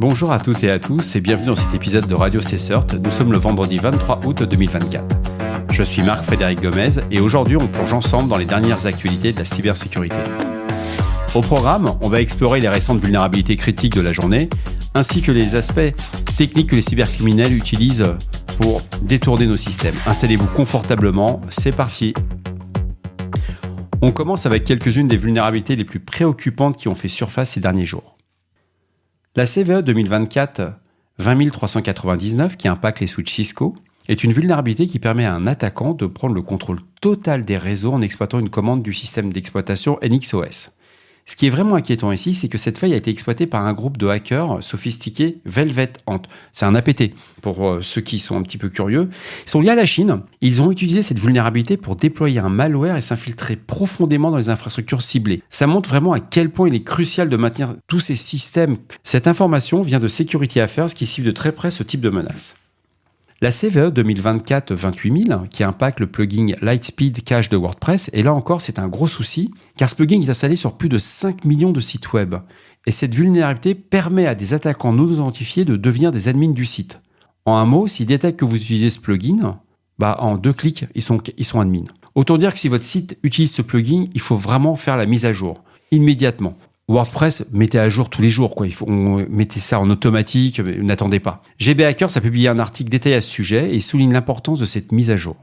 Bonjour à toutes et à tous et bienvenue dans cet épisode de Radio CSERT. Nous sommes le vendredi 23 août 2024. Je suis Marc-Frédéric Gomez et aujourd'hui on plonge ensemble dans les dernières actualités de la cybersécurité. Au programme, on va explorer les récentes vulnérabilités critiques de la journée ainsi que les aspects techniques que les cybercriminels utilisent pour détourner nos systèmes. Installez-vous confortablement, c'est parti. On commence avec quelques-unes des vulnérabilités les plus préoccupantes qui ont fait surface ces derniers jours. La CVE 2024 20399, qui impacte les switches Cisco, est une vulnérabilité qui permet à un attaquant de prendre le contrôle total des réseaux en exploitant une commande du système d'exploitation NixOS. Ce qui est vraiment inquiétant ici, c'est que cette faille a été exploitée par un groupe de hackers sophistiqués, Velvet Ant. C'est un APT, pour ceux qui sont un petit peu curieux. Ils sont liés à la Chine. Ils ont utilisé cette vulnérabilité pour déployer un malware et s'infiltrer profondément dans les infrastructures ciblées. Ça montre vraiment à quel point il est crucial de maintenir tous ces systèmes. Cette information vient de Security Affairs qui suit de très près ce type de menace. La CVE 2024-28000, qui impacte le plugin Lightspeed Cache de WordPress, et là encore c'est un gros souci, car ce plugin est installé sur plus de 5 millions de sites web. Et cette vulnérabilité permet à des attaquants non identifiés de devenir des admins du site. En un mot, s'ils détectent que vous utilisez ce plugin, en 2 clics, ils sont admins. Autant dire que si votre site utilise ce plugin, il faut vraiment faire la mise à jour, immédiatement. WordPress, mettez à jour tous les jours, mettez ça en automatique, n'attendez pas. GB Hackers a publié un article détaillé à ce sujet et souligne l'importance de cette mise à jour.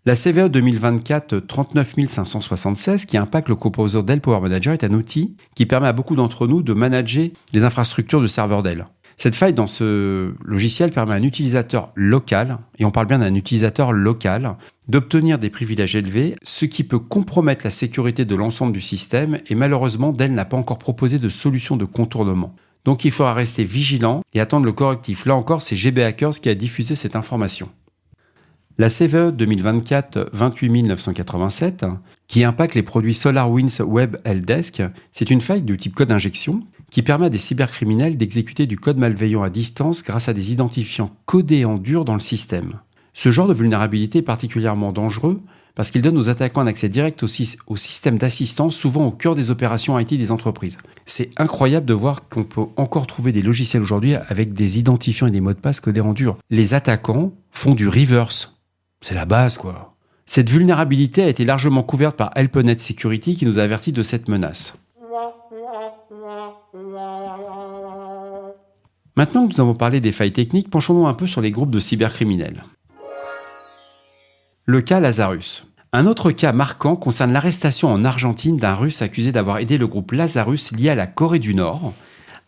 La CVE 2024 39576, qui impacte le composer Dell Power Manager, est un outil qui permet à beaucoup d'entre nous de manager les infrastructures de serveurs Dell. Cette faille dans ce logiciel permet à un utilisateur local, et on parle bien d'un utilisateur local, d'obtenir des privilèges élevés, ce qui peut compromettre la sécurité de l'ensemble du système, et malheureusement, Dell n'a pas encore proposé de solution de contournement. Donc il faudra rester vigilant et attendre le correctif. Là encore, c'est GB Hackers qui a diffusé cette information. La CVE 2024 28987, qui impacte les produits SolarWinds Web Helpdesk, c'est une faille de type code injection qui permet à des cybercriminels d'exécuter du code malveillant à distance grâce à des identifiants codés en dur dans le système. Ce genre de vulnérabilité est particulièrement dangereux parce qu'il donne aux attaquants un accès direct au système d'assistance, souvent au cœur des opérations IT des entreprises. C'est incroyable de voir qu'on peut encore trouver des logiciels aujourd'hui avec des identifiants et des mots de passe codés en dur. Les attaquants font du reverse. C'est la base, quoi. Cette vulnérabilité a été largement couverte par HelpNet Security qui nous a avertis de cette menace. Maintenant que nous avons parlé des failles techniques, penchons-nous un peu sur les groupes de cybercriminels. Le cas Lazarus. Un autre cas marquant concerne l'arrestation en Argentine d'un Russe accusé d'avoir aidé le groupe Lazarus lié à la Corée du Nord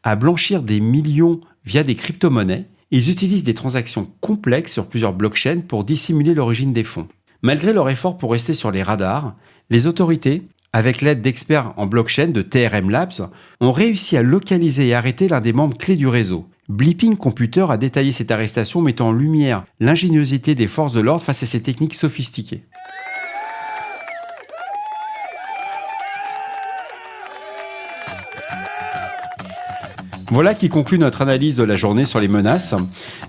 à blanchir des millions via des crypto-monnaies. Ils utilisent des transactions complexes sur plusieurs blockchains pour dissimuler l'origine des fonds. Malgré leur effort pour rester sur les radars, les autorités, avec l'aide d'experts en blockchain de TRM Labs, ont réussi à localiser et arrêter l'un des membres clés du réseau. Blipping Computer a détaillé cette arrestation mettant en lumière l'ingéniosité des forces de l'ordre face à ces techniques sophistiquées. Voilà qui conclut notre analyse de la journée sur les menaces.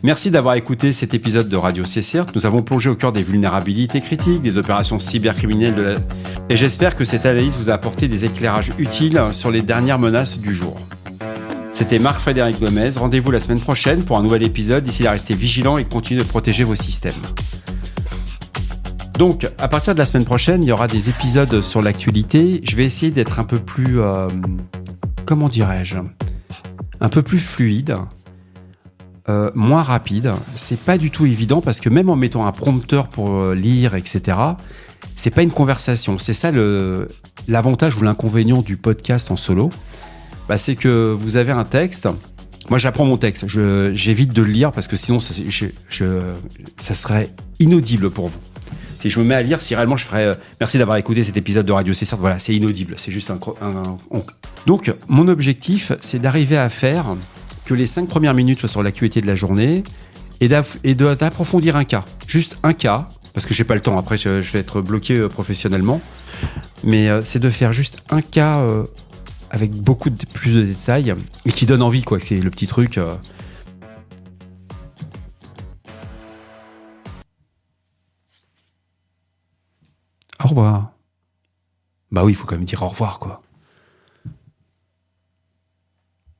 Merci d'avoir écouté cet épisode de Radio CSERT. Nous avons plongé au cœur des vulnérabilités critiques, des opérations cybercriminelles et j'espère que cette analyse vous a apporté des éclairages utiles sur les dernières menaces du jour. C'était Marc-Frédéric Gomez. Rendez-vous la semaine prochaine pour un nouvel épisode. D'ici là, restez vigilants et continuez de protéger vos systèmes. Donc, à partir de la semaine prochaine, il y aura des épisodes sur l'actualité. Je vais essayer d'être un peu plus... un peu plus fluide, moins rapide. C'est pas du tout évident parce que même en mettant un prompteur pour lire, etc., c'est pas une conversation. C'est ça l'avantage ou l'inconvénient du podcast en solo. C'est que vous avez un texte. Moi, j'apprends mon texte. J'évite de le lire parce que sinon, ça serait inaudible pour vous. Si je me mets à lire, si réellement je ferais merci d'avoir écouté cet épisode de Radio CSERT, voilà, c'est inaudible, c'est juste Donc, mon objectif, c'est d'arriver à faire que les 5 premières minutes soient sur l'actualité de la journée et d'approfondir un cas. Juste un cas, parce que j'ai pas le temps, après je vais être bloqué professionnellement, mais c'est de faire juste un cas avec beaucoup plus de détails et qui donne envie, quoi. C'est le petit truc... Au au revoir. Bah oui, il faut quand même dire au revoir, quoi.